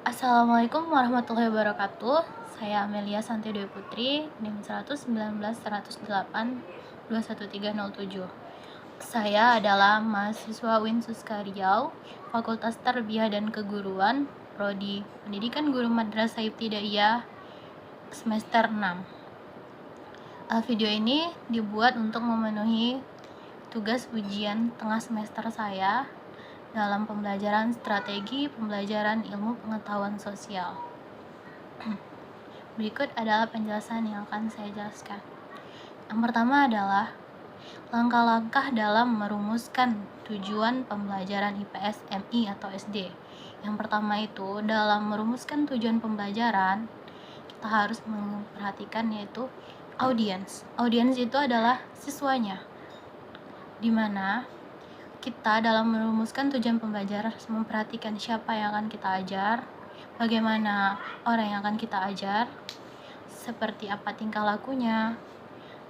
Assalamualaikum warahmatullahi wabarakatuh. Saya Amelia Santi Dewi Putri, NIM 119 108 21307. Saya adalah mahasiswa Winsuska Riau, Fakultas Tarbiyah dan Keguruan, Prodi Pendidikan Guru Madrasah Ibtidaiyah, semester 6. Video ini dibuat untuk memenuhi tugas ujian tengah semester saya dalam pembelajaran strategi pembelajaran ilmu pengetahuan sosial. Berikut adalah penjelasan yang akan saya jelaskan. Yang pertama adalah langkah-langkah dalam merumuskan tujuan pembelajaran IPS MI atau SD. Yang pertama itu, dalam merumuskan tujuan pembelajaran, kita harus memperhatikan yaitu audiens. Audiens itu adalah siswanya, di mana kita dalam merumuskan tujuan pembelajaran harus memperhatikan siapa yang akan kita ajar, bagaimana orang yang akan kita ajar, seperti apa tingkah lakunya,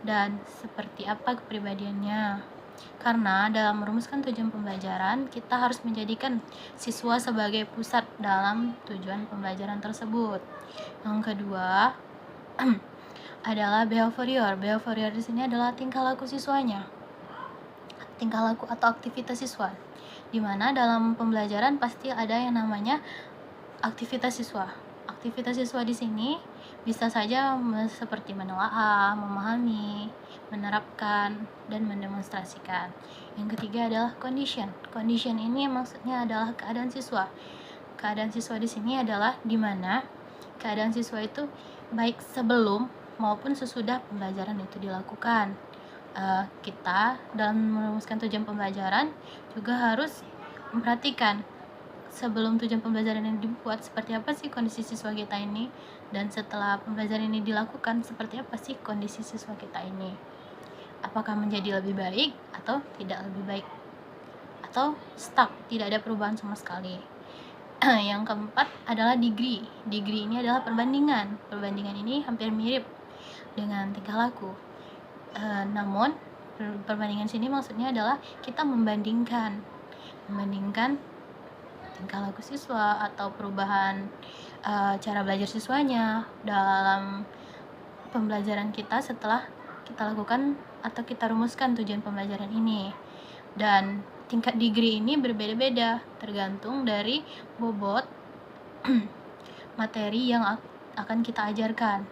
dan seperti apa kepribadiannya. Karena dalam merumuskan tujuan pembelajaran, kita harus menjadikan siswa sebagai pusat dalam tujuan pembelajaran tersebut. Yang kedua adalah behavior. Behavior di sini adalah tingkah laku siswanya, tingkah laku atau aktivitas siswa, di mana dalam pembelajaran pasti ada yang namanya aktivitas siswa. Aktivitas siswa di sini bisa saja seperti menelaah, memahami, menerapkan, dan mendemonstrasikan. Yang ketiga adalah condition. Condition ini maksudnya adalah keadaan siswa. Keadaan siswa di sini adalah di mana keadaan siswa itu baik sebelum maupun sesudah pembelajaran itu dilakukan. Kita dalam merumuskan tujuan pembelajaran juga harus memperhatikan sebelum tujuan pembelajaran ini dibuat seperti apa sih kondisi siswa kita ini, dan setelah pembelajaran ini dilakukan seperti apa sih kondisi siswa kita ini, apakah menjadi lebih baik atau tidak lebih baik, atau stuck, tidak ada perubahan sama sekali. Yang keempat adalah degree. Degree ini adalah perbandingan. Perbandingan ini hampir mirip dengan tingkah laku. Namun perbandingan sini maksudnya adalah kita membandingkan tingkah laku siswa atau perubahan cara belajar siswanya dalam pembelajaran kita setelah kita lakukan atau kita rumuskan tujuan pembelajaran ini. Dan tingkat degree ini berbeda-beda tergantung dari bobot materi yang akan kita ajarkan,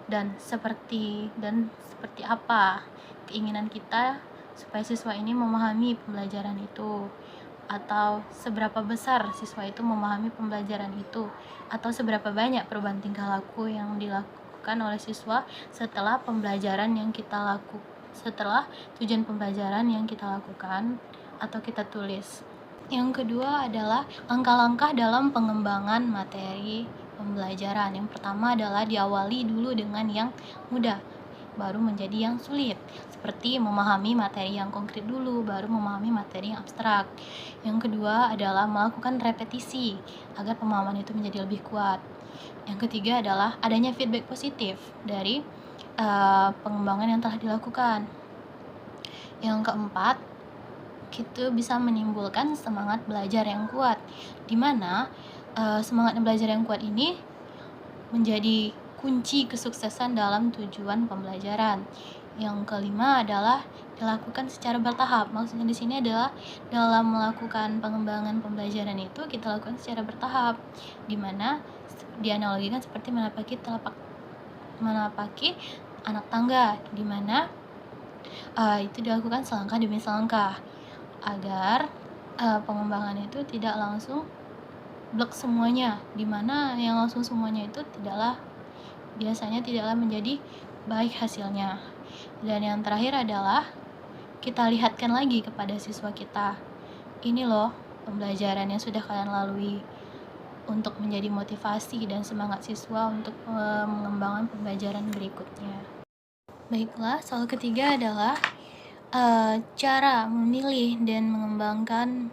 dan seperti apa keinginan kita supaya siswa ini memahami pembelajaran itu, atau seberapa besar siswa itu memahami pembelajaran itu, atau seberapa banyak perubahan tingkah laku yang dilakukan oleh siswa setelah tujuan pembelajaran yang kita lakukan atau kita tulis. Yang kedua adalah langkah-langkah dalam pengembangan materi pembelajaran. Yang pertama adalah diawali dulu dengan yang mudah, baru menjadi yang sulit. Seperti memahami materi yang konkret dulu, baru memahami materi yang abstrak. Yang kedua adalah melakukan repetisi agar pemahaman itu menjadi lebih kuat. Yang ketiga adalah adanya feedback positif dari pengembangan yang telah dilakukan. Yang keempat, kita bisa menimbulkan semangat belajar yang kuat, di mana semangat belajar yang kuat ini menjadi kunci kesuksesan dalam tujuan pembelajaran. Yang kelima adalah dilakukan secara bertahap. Maksudnya di sini adalah dalam melakukan pengembangan pembelajaran itu kita lakukan secara bertahap, di mana dianalogikan seperti menapaki anak tangga, di mana itu dilakukan selangkah demi selangkah agar pengembangan itu tidak langsung blok semuanya, di mana yang langsung semuanya itu biasanya tidaklah menjadi baik hasilnya. Dan yang terakhir adalah kita lihatkan lagi kepada siswa kita, ini loh pembelajaran yang sudah kalian lalui, untuk menjadi motivasi dan semangat siswa untuk mengembangkan pembelajaran berikutnya. Baiklah, soal ketiga adalah cara memilih dan mengembangkan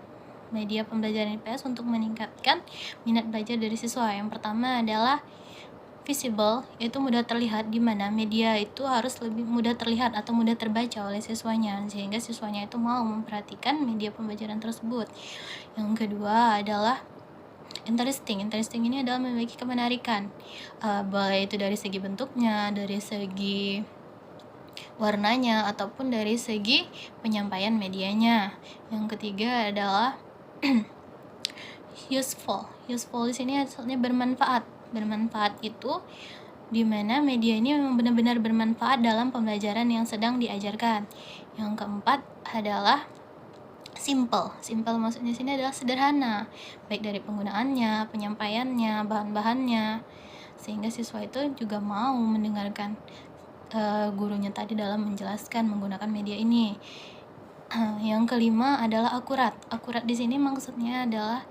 media pembelajaran IPS untuk meningkatkan minat belajar dari siswa. Yang pertama adalah visible, yaitu mudah terlihat, di mana media itu harus lebih mudah terlihat atau mudah terbaca oleh siswanya, sehingga siswanya itu mau memperhatikan media pembelajaran tersebut. Yang kedua adalah Interesting ini adalah memiliki kemenarikan, boleh itu dari segi bentuknya, dari segi warnanya, ataupun dari segi penyampaian medianya. Yang ketiga adalah useful di sini artinya bermanfaat itu dimana media ini memang benar-benar bermanfaat dalam pembelajaran yang sedang diajarkan. Yang keempat adalah simple maksudnya sini adalah sederhana, baik dari penggunaannya, penyampaiannya, bahan-bahannya, sehingga siswa itu juga mau mendengarkan gurunya tadi dalam menjelaskan menggunakan media ini. Yang kelima adalah akurat di sini maksudnya adalah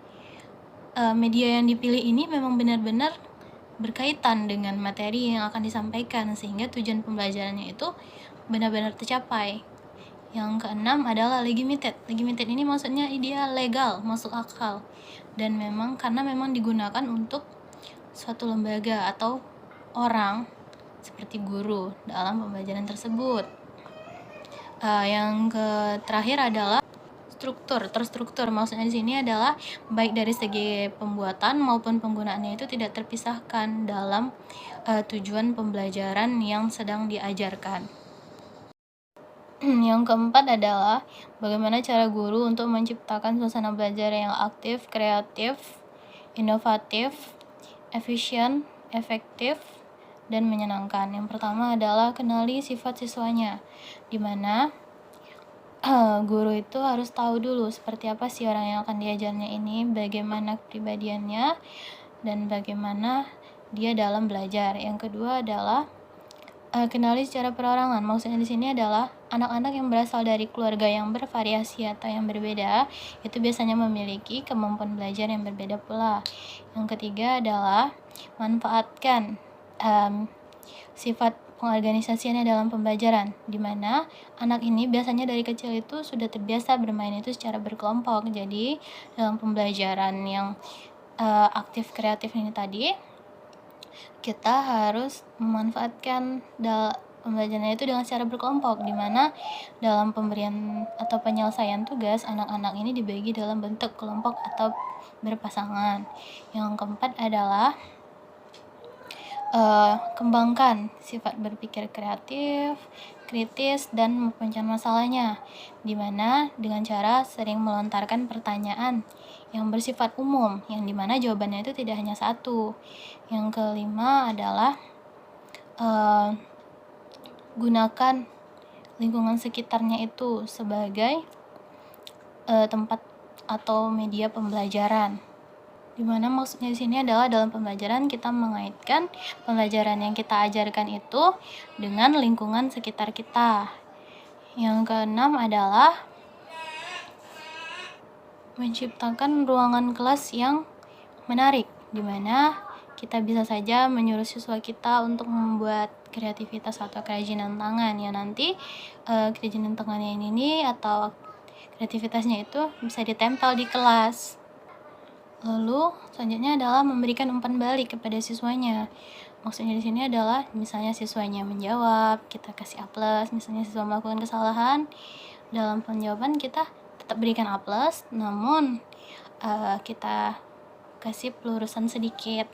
media yang dipilih ini memang benar-benar berkaitan dengan materi yang akan disampaikan, sehingga tujuan pembelajarannya itu benar-benar tercapai. Yang keenam adalah limited ini maksudnya ideal, legal, masuk akal, dan karena memang digunakan untuk suatu lembaga atau orang seperti guru dalam pembelajaran tersebut. Yang terakhir adalah terstruktur maksudnya di sini adalah baik dari segi pembuatan maupun penggunaannya itu tidak terpisahkan dalam tujuan pembelajaran yang sedang diajarkan. Yang keempat adalah bagaimana cara guru untuk menciptakan suasana belajar yang aktif, kreatif, inovatif, efisien, efektif, dan menyenangkan. Yang pertama adalah kenali sifat siswanya, di mana guru itu harus tahu dulu seperti apa sih orang yang akan diajarnya ini, bagaimana kepribadiannya, dan bagaimana dia dalam belajar. Yang kedua adalah kenali secara perorangan. Maksudnya di sini adalah anak-anak yang berasal dari keluarga yang bervariasi atau yang berbeda itu biasanya memiliki kemampuan belajar yang berbeda pula. Yang ketiga adalah manfaatkan sifat pengorganisasiannya dalam pembelajaran, di mana anak ini biasanya dari kecil itu sudah terbiasa bermain itu secara berkelompok. Jadi dalam pembelajaran yang aktif kreatif ini tadi, kita harus memanfaatkan pembelajaran itu dengan secara berkelompok, di mana dalam pemberian atau penyelesaian tugas anak-anak ini dibagi dalam bentuk kelompok atau berpasangan. Yang keempat adalah kembangkan sifat berpikir kreatif, kritis, dan memecahkan masalahnya, dimana dengan cara sering melontarkan pertanyaan yang bersifat umum, yang dimana jawabannya itu tidak hanya satu. Yang kelima adalah gunakan lingkungan sekitarnya itu sebagai tempat atau media pembelajaran, dimana maksudnya di sini adalah dalam pembelajaran kita mengaitkan pembelajaran yang kita ajarkan itu dengan lingkungan sekitar kita. Yang keenam adalah menciptakan ruangan kelas yang menarik, dimana kita bisa saja menyuruh siswa kita untuk membuat kreativitas atau kerajinan tangan, yang nanti kerajinan tangannya ini atau kreativitasnya itu bisa ditempel di kelas. Lalu selanjutnya adalah memberikan umpan balik kepada siswanya. Maksudnya di sini adalah misalnya siswanya menjawab, kita kasih A+, misalnya siswa melakukan kesalahan, dalam penjawaban kita tetap berikan A+, namun kita kasih pelurusan sedikit,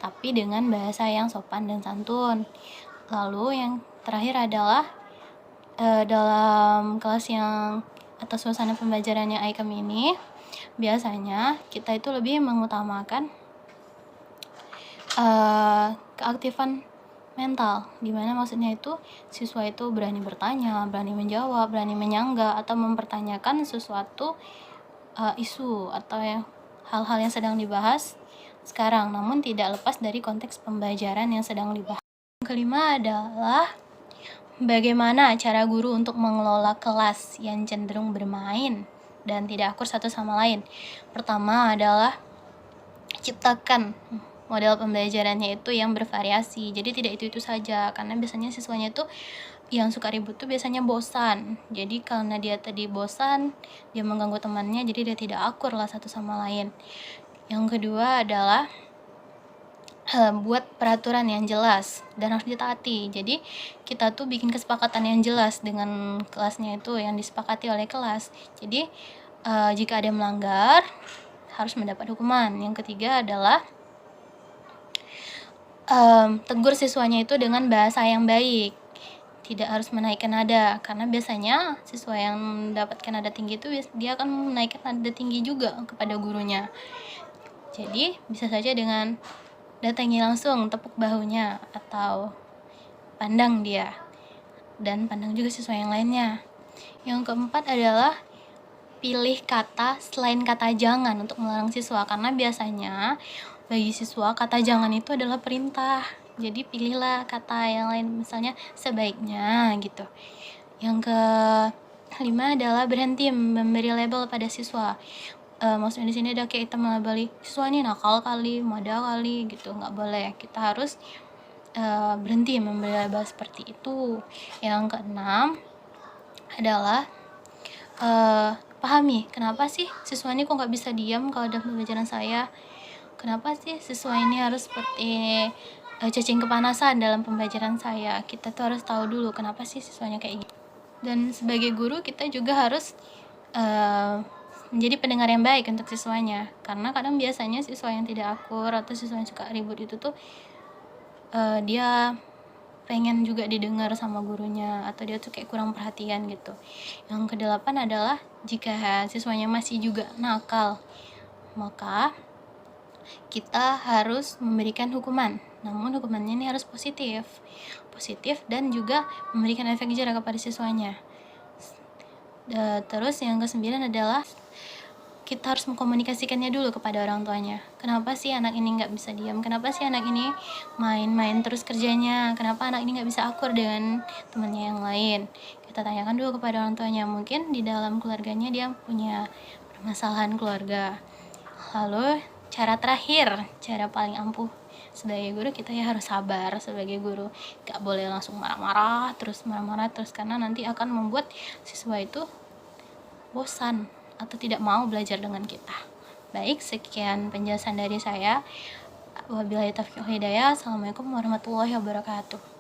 tapi dengan bahasa yang sopan dan santun. Lalu yang terakhir adalah dalam kelas yang atau suasana pembelajaran yang ICAM ini, biasanya kita itu lebih mengutamakan keaktifan mental, dimana maksudnya itu siswa itu berani bertanya, berani menjawab, berani menyanggah atau mempertanyakan sesuatu isu atau hal-hal yang sedang dibahas sekarang, namun tidak lepas dari konteks pembelajaran yang sedang dibahas. Yang kelima adalah bagaimana cara guru untuk mengelola kelas yang cenderung bermain dan tidak akur satu sama lain. Pertama adalah ciptakan model pembelajarannya itu yang bervariasi, jadi tidak itu saja, karena biasanya siswanya itu yang suka ribut tuh biasanya bosan. Jadi karena dia tadi bosan, dia mengganggu temannya, jadi dia tidak akur lah satu sama lain. Yang kedua adalah buat peraturan yang jelas dan harus ditaati. Jadi kita tuh bikin kesepakatan yang jelas dengan kelasnya itu yang disepakati oleh kelas. Jadi jika ada yang melanggar harus mendapat hukuman. Yang ketiga adalah tegur siswanya itu dengan bahasa yang baik, tidak harus menaikkan nada, karena biasanya siswa yang mendapatkan nada tinggi itu dia akan menaikkan nada tinggi juga kepada gurunya. Jadi bisa saja dengan datangi langsung, tepuk bahunya, atau pandang dia, dan pandang juga siswa yang lainnya. Yang keempat adalah pilih kata selain kata jangan untuk melarang siswa, karena biasanya bagi siswa kata jangan itu adalah perintah. Jadi pilihlah kata yang lain, misalnya sebaiknya gitu. Yang kelima adalah berhenti memberi label pada siswa. Maksudnya di sini ada kayak kita melabeli siswa ini nakal kali, mada kali gitu, nggak boleh. Kita harus berhenti memberi label seperti itu. Yang keenam adalah pahami kenapa sih siswa ini kok nggak bisa diam kalau dalam pembelajaran saya. Kenapa sih siswa ini harus seperti cacing kepanasan dalam pembelajaran saya. Kita tuh harus tahu dulu kenapa sih siswanya kayak gitu. Dan sebagai guru kita juga harus menjadi pendengar yang baik untuk siswanya, karena kadang biasanya siswa yang tidak akur atau siswa yang suka ribut itu tuh dia pengen juga didengar sama gurunya, atau dia tuh kayak kurang perhatian gitu. Yang kedelapan adalah jika siswanya masih juga nakal, maka kita harus memberikan hukuman. Namun hukumannya ini harus positif dan juga memberikan efek jerah kepada siswanya. Terus yang kesembilan adalah kita harus mengkomunikasikannya dulu kepada orang tuanya. Kenapa sih anak ini nggak bisa diam? Kenapa sih anak ini main-main terus kerjanya? Kenapa anak ini nggak bisa akur dengan temannya yang lain? Kita tanyakan dulu kepada orang tuanya. Mungkin di dalam keluarganya dia punya permasalahan keluarga. Lalu cara paling ampuh sebagai guru, kita ya harus sabar sebagai guru. Gak boleh langsung marah-marah terus, karena nanti akan membuat siswa itu bosan atau tidak mau belajar dengan kita. Baik, sekian penjelasan dari saya. Wabillahi taufiq wal hidayah. Assalamualaikum warahmatullahi wabarakatuh.